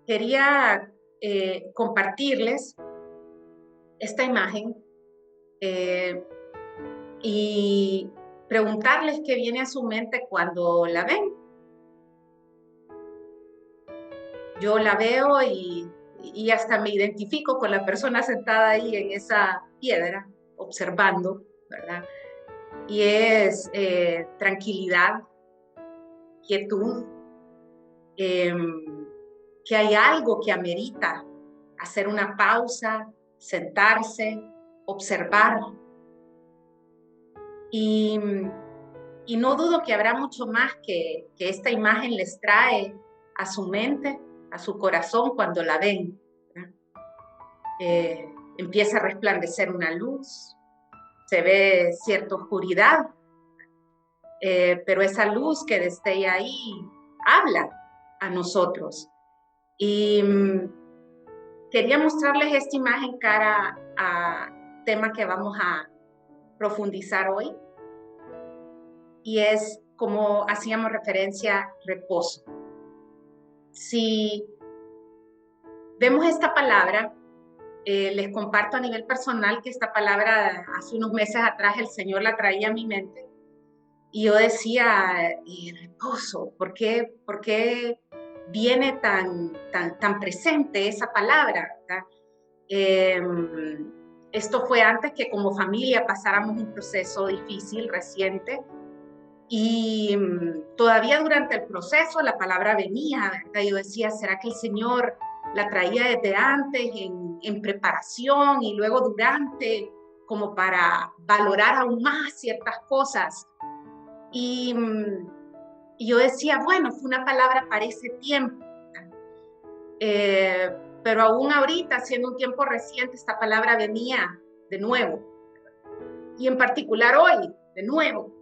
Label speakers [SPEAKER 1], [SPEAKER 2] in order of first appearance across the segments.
[SPEAKER 1] Quería compartirles esta imagen eh, y preguntarles qué viene a su mente cuando la ven. Yo la veo y hasta me identifico con la persona sentada ahí en esa piedra, observando, ¿verdad? Y es tranquilidad, quietud, eh, que hay algo que amerita hacer una pausa, sentarse, observar. Y, y no dudo que habrá mucho más que esta imagen les trae a su mente, a su corazón cuando la ven. Empieza a resplandecer una luz, se ve cierta oscuridad, pero esa luz que destella ahí habla a nosotros. Y quería mostrarles esta imagen cara a tema que vamos a profundizar hoy, y es como hacíamos referencia, reposo. Si vemos esta palabra, les comparto a nivel personal que esta palabra hace unos meses atrás el Señor la traía a mi mente y yo decía, reposo, ¿por qué viene tan presente esa palabra? Eh, Esto fue antes que como familia pasáramos un proceso difícil, reciente, y todavía durante el proceso la palabra venía, ¿verdad? Yo decía, ¿será que el Señor la traía desde antes en preparación y luego durante, como para valorar aún más ciertas cosas? Y, y yo decía, bueno, fue una palabra para ese tiempo. Eh, pero aún ahorita, siendo un tiempo reciente, esta palabra venía de nuevo. Y en particular hoy, de nuevo.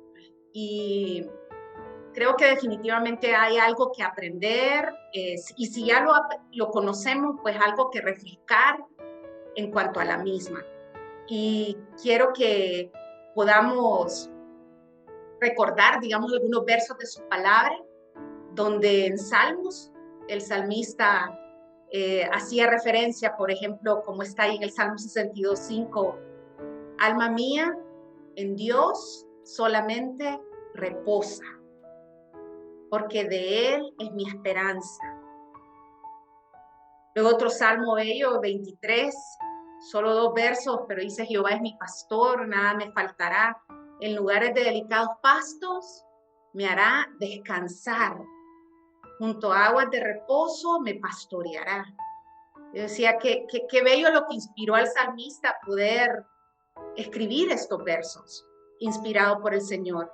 [SPEAKER 1] Y creo que definitivamente hay algo que aprender, y si ya lo conocemos, pues algo que refrescar en cuanto a la misma. Y quiero que podamos recordar, digamos, algunos versos de su palabra, donde en Salmos el salmista hacía referencia, por ejemplo, como está ahí en el Salmo 62:5, alma mía, en Dios solamente reposa, porque de Él es mi esperanza. Luego otro salmo bello, 23, solo 2 versos, pero dice, Jehová es mi pastor, nada me faltará. En lugares de delicados pastos me hará descansar. Junto a aguas de reposo me pastoreará. Yo decía, qué bello lo que inspiró al salmista poder escribir estos versos, inspirado por el Señor.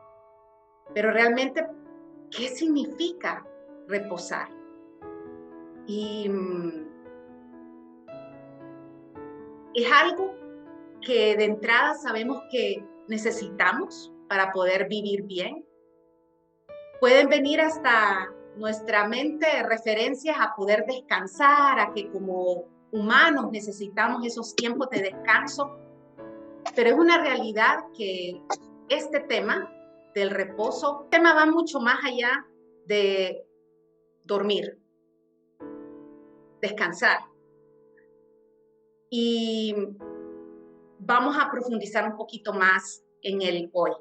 [SPEAKER 1] Pero realmente, ¿qué significa reposar? Y es algo que de entrada sabemos que necesitamos para poder vivir bien. Pueden venir hasta nuestra mente referencias a poder descansar, a que como humanos necesitamos esos tiempos de descanso, pero es una realidad que este tema del reposo, el tema va mucho más allá de dormir, descansar. Y vamos a profundizar un poquito más en el hoy.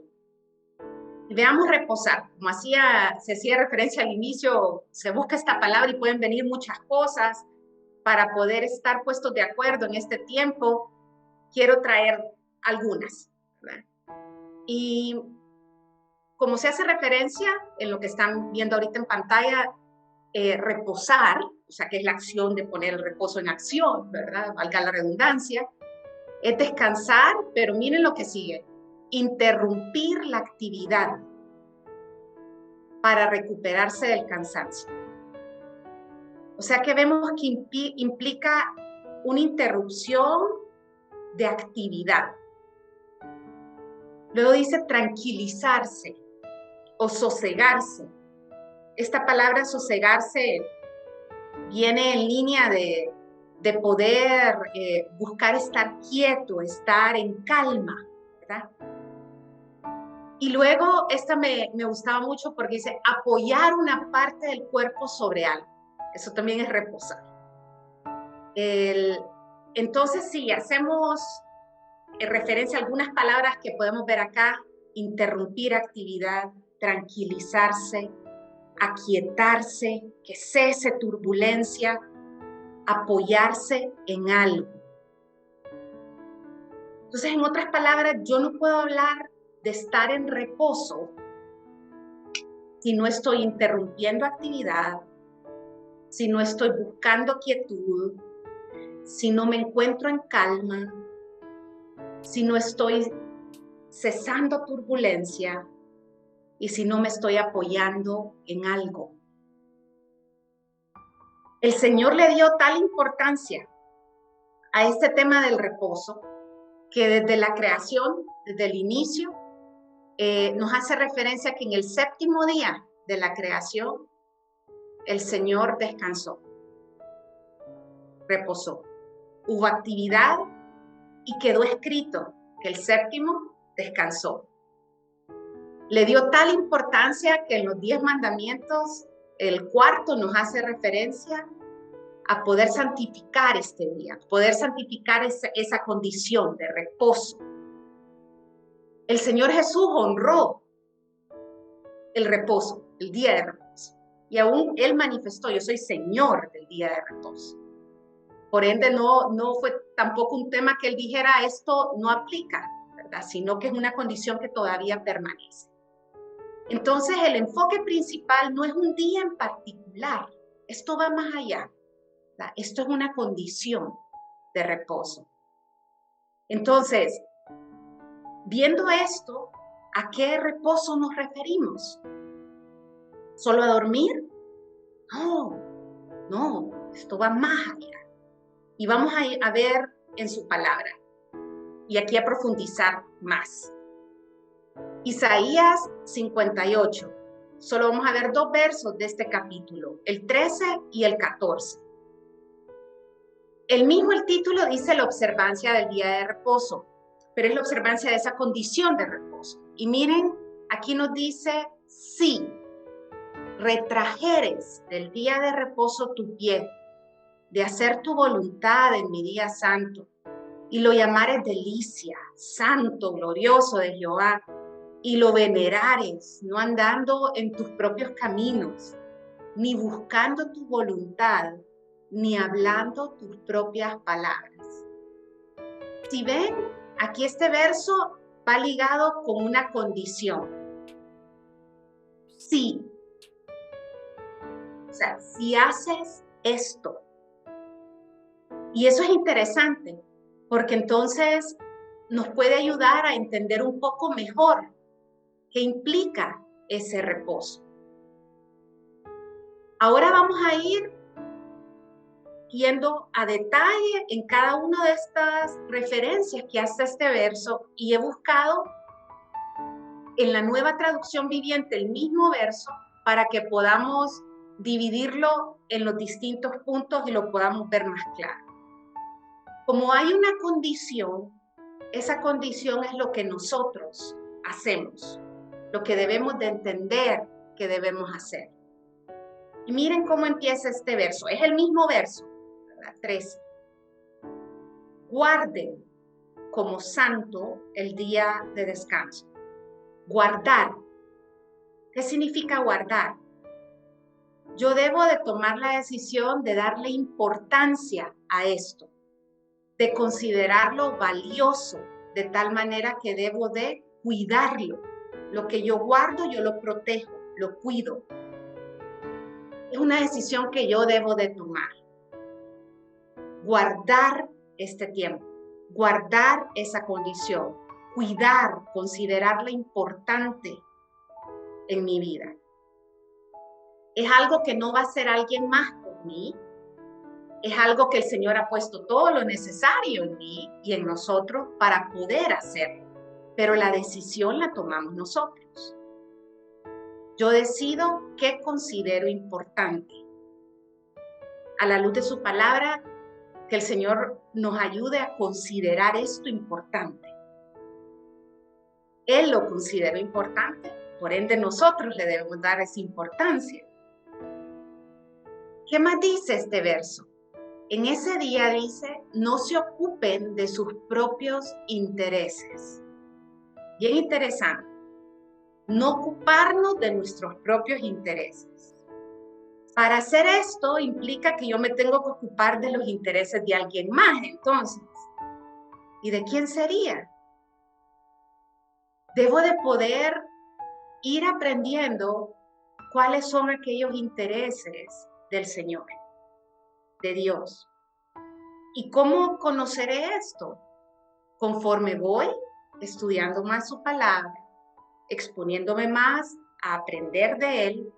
[SPEAKER 1] Y veamos reposar, como se hacía referencia al inicio, se busca esta palabra y pueden venir muchas cosas para poder estar puestos de acuerdo en este tiempo. Quiero traer algunas, ¿verdad? Y como se hace referencia en lo que están viendo ahorita en pantalla, reposar, o sea, que es la acción de poner el reposo en acción, ¿verdad? Valga la redundancia, es descansar, pero miren lo que sigue, interrumpir la actividad para recuperarse del cansancio. O sea que vemos que implica una interrupción de actividad. Luego dice tranquilizarse o sosegarse. Esta palabra sosegarse viene en línea de poder buscar estar quieto, estar en calma, ¿verdad? Y luego esta me gustaba mucho porque dice apoyar una parte del cuerpo sobre algo. Eso también es reposar. Entonces, si hacemos referencia a algunas palabras que podemos ver acá: interrumpir actividad, tranquilizarse, aquietarse, que cese turbulencia, apoyarse en algo. Entonces, en otras palabras, yo no puedo hablar de estar en reposo si no estoy interrumpiendo actividad, si no estoy buscando quietud, si no me encuentro en calma, si no estoy cesando turbulencia y si no me estoy apoyando en algo. El Señor le dio tal importancia a este tema del reposo que desde la creación, desde el inicio, nos hace referencia que en el séptimo día de la creación, el Señor descansó, reposó. Hubo actividad y quedó escrito que el séptimo descansó. Le dio tal importancia que en los 10 mandamientos, el cuarto nos hace referencia a poder santificar este día, poder santificar esa condición de reposo. El Señor Jesús honró el reposo, el día de reposo. Y aún Él manifestó: yo soy Señor del día de reposo. Por ende, no fue tampoco un tema que Él dijera esto no aplica, ¿verdad? Sino que es una condición que todavía permanece. Entonces, el enfoque principal no es un día en particular. Esto va más allá, ¿verdad? Esto es una condición de reposo. Entonces, viendo esto, ¿a qué reposo nos referimos? ¿Solo a dormir? No, esto va más allá. Y vamos a ver en su palabra. Y aquí a profundizar más. Isaías 58. Solo vamos a ver 2 versos de este capítulo, el 13 y el 14. El título dice la observancia del día de reposo, pero es la observancia de esa condición de reposo. Y miren, aquí nos dice: si retrajeres del día de reposo tu pie, de hacer tu voluntad en mi día santo, y lo llamares delicia, santo, glorioso de Jehová, y lo venerares, no andando en tus propios caminos, ni buscando tu voluntad, ni hablando tus propias palabras. Si ven, aquí este verso va ligado con una condición. Sí. O sea, si haces esto. Y eso es interesante, porque entonces nos puede ayudar a entender un poco mejor qué implica ese reposo. Ahora vamos a ir yendo a detalle en cada una de estas referencias que hace este verso, y he buscado en la Nueva Traducción Viviente el mismo verso para que podamos dividirlo en los distintos puntos y lo podamos ver más claro. Como hay una condición, esa condición es lo que nosotros hacemos, lo que debemos de entender que debemos hacer. Y miren cómo empieza este verso. Es el mismo verso, ¿verdad? 13. Guarden como santo el día de descanso. Guardar. ¿Qué significa guardar? Yo debo de tomar la decisión de darle importancia a esto, de considerarlo valioso, de tal manera que debo de cuidarlo. Lo que yo guardo, yo lo protejo, lo cuido. Es una decisión que yo debo de tomar. Guardar este tiempo, guardar esa condición, cuidar, considerarla importante en mi vida. Es algo que no va a hacer alguien más por mí. Es algo que el Señor ha puesto todo lo necesario en mí y en nosotros para poder hacerlo. Pero la decisión la tomamos nosotros. Yo decido qué considero importante. A la luz de su palabra, que el Señor nos ayude a considerar esto importante. Él lo considera importante, por ende nosotros le debemos dar esa importancia. ¿Qué más dice este verso? En ese día dice, no se ocupen de sus propios intereses. Bien interesante. No ocuparnos de nuestros propios intereses. Para hacer esto implica que yo me tengo que ocupar de los intereses de alguien más, entonces. ¿Y de quién sería? Debo de poder ir aprendiendo cuáles son aquellos intereses del Señor, de Dios. ¿Y cómo conoceré esto? Conforme voy estudiando más su palabra, exponiéndome más a aprender de Él,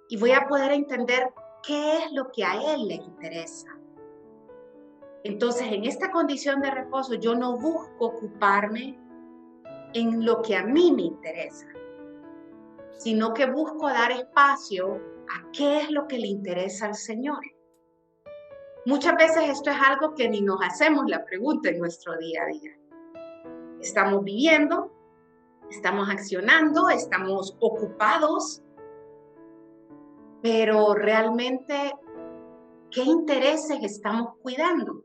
[SPEAKER 1] y voy a poder entender qué es lo que a Él le interesa. Entonces, en esta condición de reposo, yo no busco ocuparme en lo que a mí me interesa, sino que busco dar espacio a qué es lo que le interesa al Señor. Muchas veces esto es algo que ni nos hacemos la pregunta en nuestro día a día. Estamos viviendo, estamos accionando, estamos ocupados, pero realmente, ¿qué intereses estamos cuidando?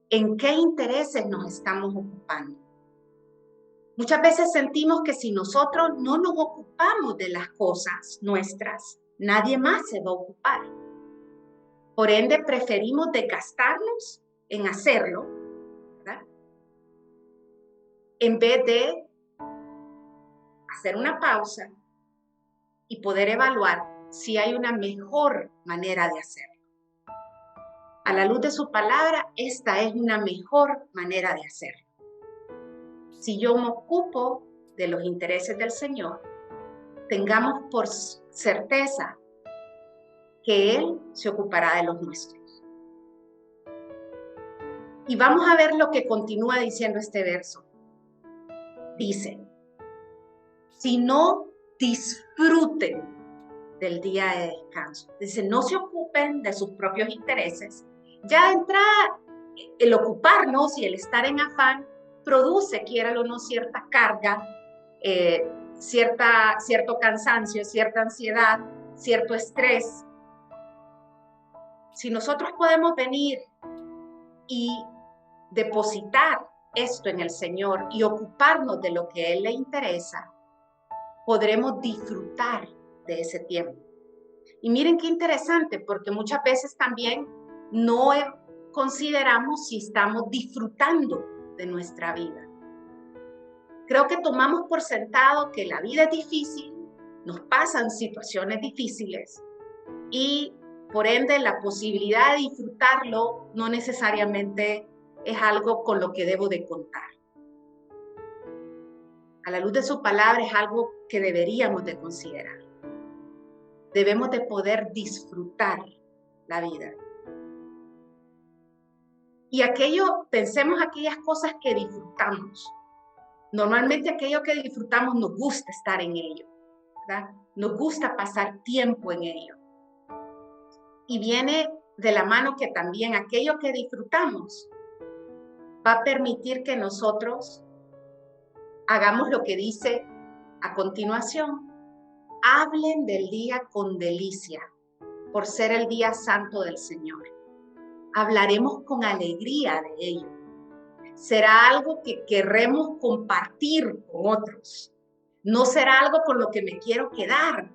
[SPEAKER 1] ¿En qué intereses nos estamos ocupando? Muchas veces sentimos que si nosotros no nos ocupamos de las cosas nuestras, nadie más se va a ocupar. Por ende, preferimos desgastarnos en hacerlo, ¿verdad? En vez de hacer una pausa y poder evaluar si hay una mejor manera de hacerlo. A la luz de su palabra, esta es una mejor manera de hacerlo. Si yo me ocupo de los intereses del Señor, tengamos por certeza que Él se ocupará de los nuestros. Y vamos a ver lo que continúa diciendo este verso. Dice, si no disfruten del día de descanso. Dice, no se ocupen de sus propios intereses. Ya de entrada, el ocuparnos y el estar en afán produce, quiera o no, cierta carga, cierto cansancio, cierta ansiedad, cierto estrés. Si nosotros podemos venir y depositar esto en el Señor y ocuparnos de lo que a Él le interesa, podremos disfrutar de ese tiempo. Y miren qué interesante, porque muchas veces también no consideramos si estamos disfrutando de nuestra vida. Creo que tomamos por sentado que la vida es difícil, nos pasan situaciones difíciles y por ende la posibilidad de disfrutarlo no necesariamente es algo con lo que debo de contar. A la luz de su palabra es algo que deberíamos de considerar. Debemos de poder disfrutar la vida. Y pensemos aquellas cosas que disfrutamos. Normalmente aquello que disfrutamos nos gusta estar en ello, ¿verdad? Nos gusta pasar tiempo en ello. Y viene de la mano que también aquello que disfrutamos va a permitir que nosotros hagamos lo que dice a continuación. Hablen del día con delicia, por ser el día santo del Señor. Hablaremos con alegría de ello. Será algo que querremos compartir con otros. No será algo con lo que me quiero quedar.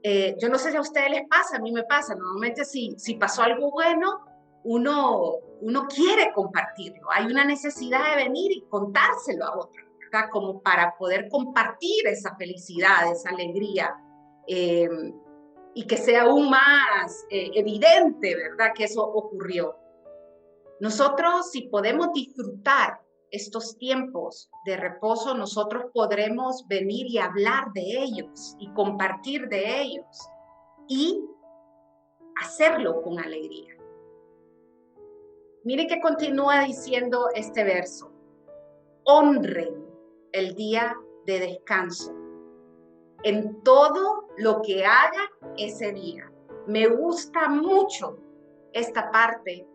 [SPEAKER 1] Yo no sé si a ustedes les pasa, a mí me pasa. Normalmente si pasó algo bueno, uno quiere compartirlo. Hay una necesidad de venir y contárselo a otro, ¿verdad? Como para poder compartir esa felicidad, esa alegría. Y que sea aún más evidente, ¿verdad?, que eso ocurrió. Nosotros, si podemos disfrutar estos tiempos de reposo, nosotros podremos venir y hablar de ellos y compartir de ellos y hacerlo con alegría. Mire que continúa diciendo este verso. Honren el día de descanso en todo lo que haga ese día. Me gusta mucho esta parte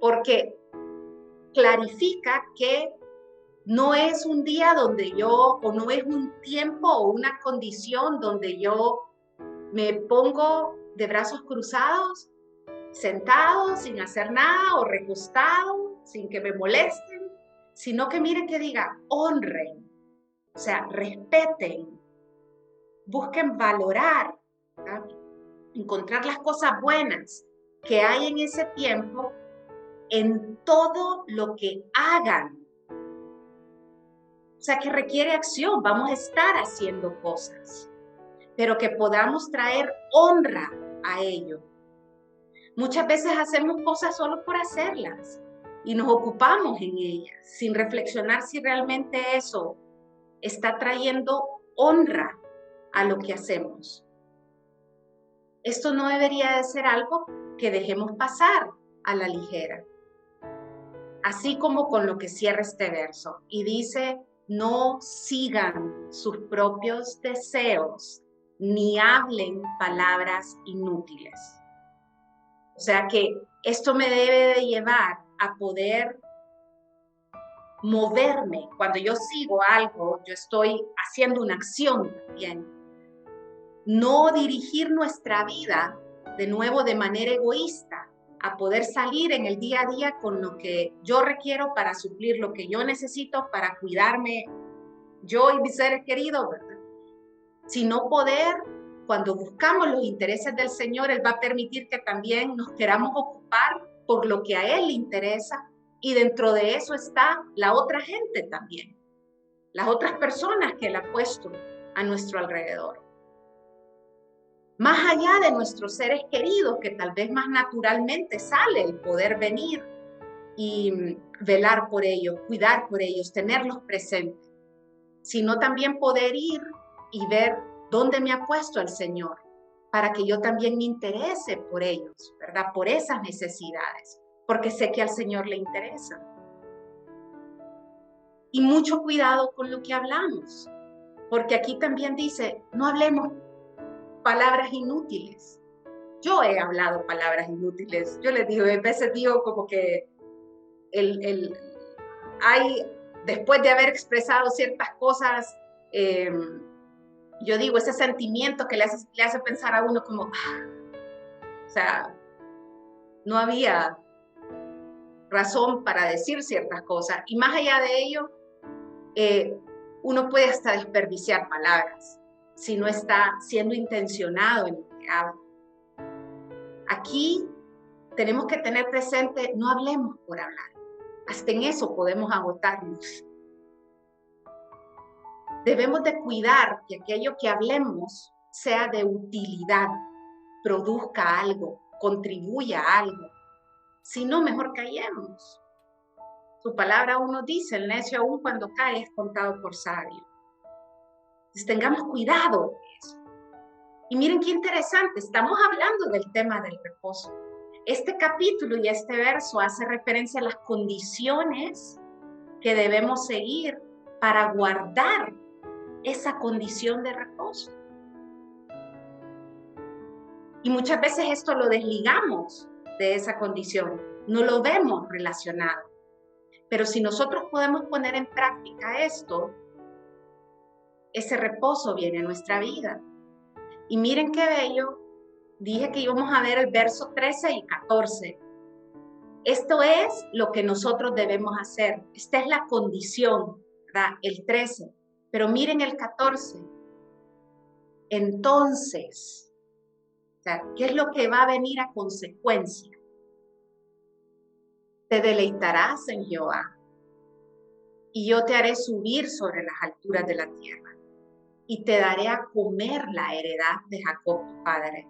[SPEAKER 1] porque clarifica que no es un día donde o no es un tiempo o una condición donde yo me pongo de brazos cruzados sentado sin hacer nada o recostado sin que me molesten, sino que miren que diga, honren, o sea, respeten, busquen valorar, ¿verdad? Encontrar las cosas buenas que hay en ese tiempo en todo lo que hagan. O sea, que requiere acción, vamos a estar haciendo cosas, pero que podamos traer honra a ello. Muchas veces hacemos cosas solo por hacerlas y nos ocupamos en ellas sin reflexionar si realmente eso está trayendo honra a lo que hacemos. Esto no debería de ser algo que dejemos pasar a la ligera. Así como con lo que cierra este verso y dice, no sigan sus propios deseos ni hablen palabras inútiles. O sea que esto me debe de llevar a poder moverme. Cuando yo sigo algo, yo estoy haciendo una acción también. No dirigir nuestra vida de nuevo de manera egoísta, a poder salir en el día a día con lo que yo requiero para suplir lo que yo necesito para cuidarme yo y mis seres queridos, ¿verdad? Sino poder, cuando buscamos los intereses del Señor, Él va a permitir que también nos queramos ocupar por lo que a Él le interesa, y dentro de eso está la otra gente también, las otras personas que Él ha puesto a nuestro alrededor. Más allá de nuestros seres queridos, que tal vez más naturalmente sale el poder venir y velar por ellos, cuidar por ellos, tenerlos presentes, sino también poder ir y ver dónde me ha puesto el Señor, para que yo también me interese por ellos, ¿verdad? Por esas necesidades, porque sé que al Señor le interesa. Y mucho cuidado con lo que hablamos, porque aquí también dice, no hablemos palabras inútiles. Yo he hablado palabras inútiles. Yo les digo, a veces digo como que después de haber expresado ciertas cosas, yo digo, ese sentimiento que le hace pensar a uno como, o sea, no había razón para decir ciertas cosas. Y más allá de ello, uno puede hasta desperdiciar palabras si no está siendo intencionado en lo que habla. Aquí tenemos que tener presente, no hablemos por hablar. Hasta en eso podemos agotarnos. Debemos de cuidar que aquello que hablemos sea de utilidad, produzca algo, contribuya a algo. Si no, mejor callemos. Su palabra uno dice, el necio aún cuando cae es contado por sabio. Entonces tengamos cuidado de eso. Y miren qué interesante, estamos hablando del tema del reposo. Este capítulo y este verso hace referencia a las condiciones que debemos seguir para guardar esa condición de reposo. Y muchas veces esto lo desligamos de esa condición, no lo vemos relacionado. Pero si nosotros podemos poner en práctica esto, ese reposo viene a nuestra vida. Y miren qué bello, dije que íbamos a ver el verso 13 y 14. Esto es lo que nosotros debemos hacer. Esta es la condición, ¿verdad? El 13. Pero miren el 14. Entonces, o sea, ¿qué es lo que va a venir a consecuencia? Te deleitarás en Jehová, y yo te haré subir sobre las alturas de la tierra, y te daré a comer la heredad de Jacob tu padre,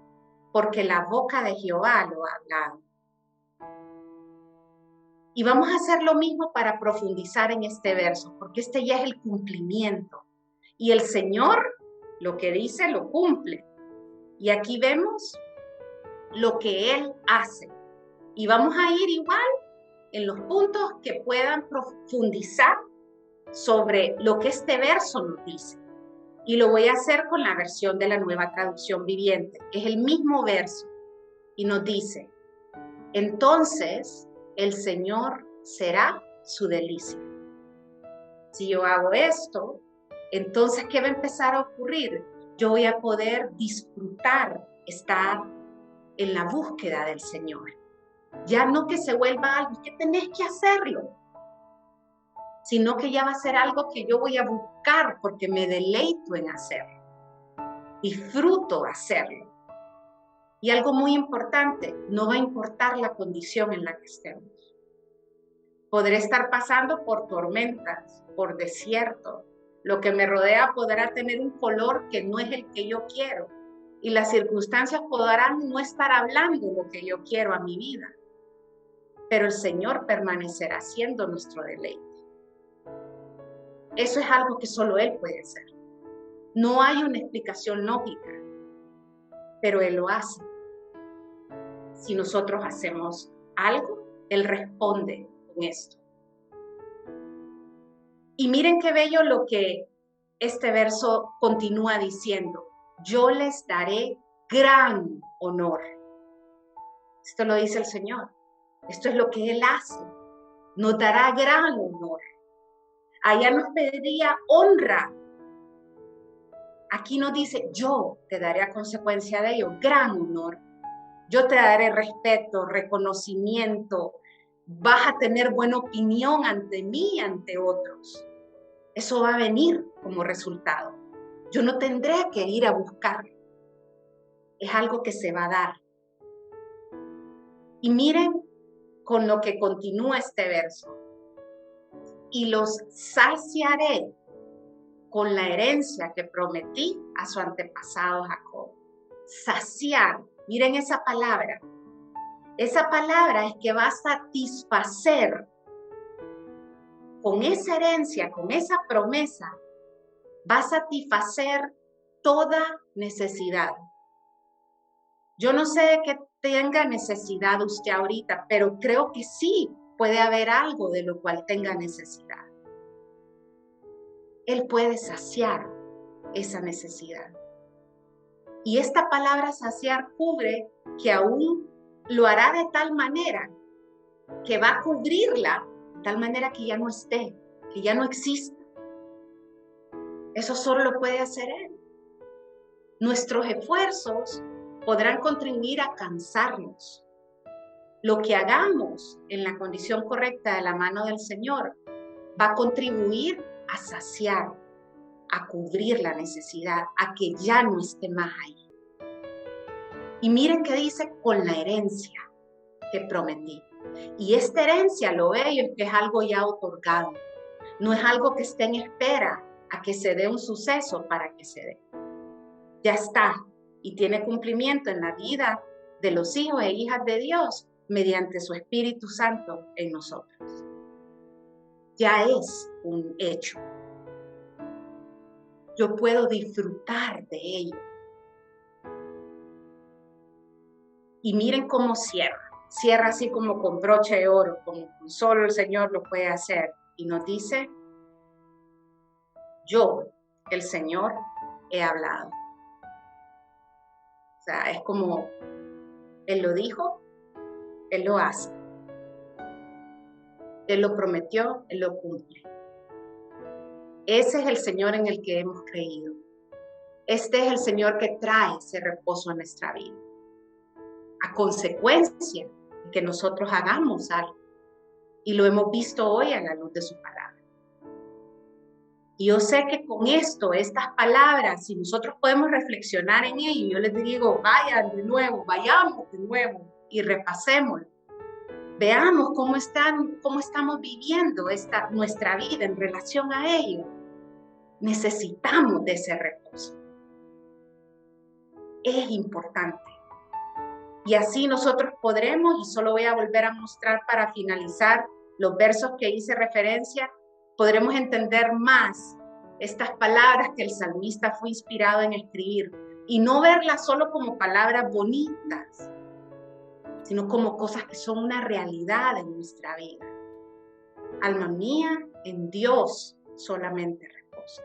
[SPEAKER 1] porque la boca de Jehová lo ha hablado. Y vamos a hacer lo mismo para profundizar en este verso, porque este ya es el cumplimiento. Y el Señor lo que dice lo cumple. Y aquí vemos lo que Él hace. Y vamos a ir igual en los puntos que puedan profundizar sobre lo que este verso nos dice. Y lo voy a hacer con la versión de la Nueva Traducción Viviente. Es el mismo verso. Y nos dice, entonces el Señor será su delicia. Si yo hago esto, entonces, ¿qué va a empezar a ocurrir? Yo voy a poder disfrutar, estar en la búsqueda del Señor. Ya no que se vuelva algo que tenés que hacerlo, sino que ya va a ser algo que yo voy a buscar porque me deleito en hacerlo. Disfruto hacerlo. Y algo muy importante, no va a importar la condición en la que estemos. Podré estar pasando por tormentas, por desierto. Lo que me rodea podrá tener un color que no es el que yo quiero. Y las circunstancias podrán no estar hablando lo que yo quiero a mi vida. Pero el Señor permanecerá siendo nuestro deleite. Eso es algo que solo Él puede hacer. No hay una explicación lógica, pero Él lo hace. Si nosotros hacemos algo, Él responde con esto. Y miren qué bello lo que este verso continúa diciendo. Yo les daré gran honor. Esto lo dice el Señor. Esto es lo que Él hace. Nos dará gran honor. Allá nos pediría honra. Aquí nos dice, yo te daré a consecuencia de ello gran honor. Yo te daré respeto, reconocimiento. Vas a tener buena opinión ante mí y ante otros. Eso va a venir como resultado. Yo no tendré que ir a buscarlo. Es algo que se va a dar. Y miren con lo que continúa este verso. Y los saciaré con la herencia que prometí a su antepasado Jacob. Saciar. Miren esa palabra. Esa palabra es que va a satisfacer con esa herencia, con esa promesa, va a satisfacer toda necesidad. Yo no sé de qué tenga necesidad usted ahorita, pero creo que sí puede haber algo de lo cual tenga necesidad. Él puede saciar esa necesidad. Y esta palabra saciar cubre que aún lo hará de tal manera que va a cubrirla de tal manera que ya no esté, que ya no exista. Eso solo lo puede hacer Él. Nuestros esfuerzos podrán contribuir a cansarnos. Lo que hagamos en la condición correcta de la mano del Señor va a contribuir a saciar, a cubrir la necesidad, a que ya no esté más ahí. Y miren qué dice con la herencia que prometí. Y esta herencia, lo bello es que es algo ya otorgado. No es algo que esté en espera a que se dé un suceso para que se dé. Ya está y tiene cumplimiento en la vida de los hijos e hijas de Dios mediante su Espíritu Santo en nosotros. Ya es un hecho. Yo puedo disfrutar de ello. Y miren cómo cierra. Cierra así como con broche de oro, como solo el Señor lo puede hacer. Y nos dice, yo, el Señor, he hablado. O sea, es como Él lo dijo, Él lo hace. Él lo prometió, Él lo cumple. Ese es el Señor en el que hemos creído. Este es el Señor que trae ese reposo a nuestra vida. A consecuencia de que nosotros hagamos algo. Y lo hemos visto hoy a la luz de su palabra. Y yo sé que con esto, estas palabras, si nosotros podemos reflexionar en ello, yo les digo, vayan de nuevo, vayamos de nuevo y repasémoslo. Veamos cómo estamos viviendo nuestra vida en relación a ello. Necesitamos de ese reposo. Es importante. Y así nosotros podremos, y solo voy a volver a mostrar para finalizar los versos que hice referencia, podremos entender más estas palabras que el salmista fue inspirado en escribir y no verlas solo como palabras bonitas, sino como cosas que son una realidad en nuestra vida. Alma mía, en Dios solamente reposo.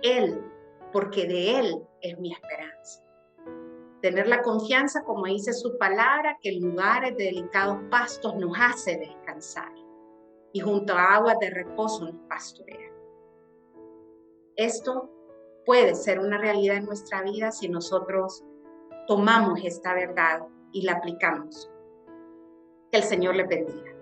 [SPEAKER 1] Él, porque de Él es mi esperanza. Tener la confianza, como dice su palabra, que en lugares de delicados pastos nos hace descansar y junto a aguas de reposo nos pastorea. Esto puede ser una realidad en nuestra vida si nosotros tomamos esta verdad y la aplicamos. Que el Señor les bendiga.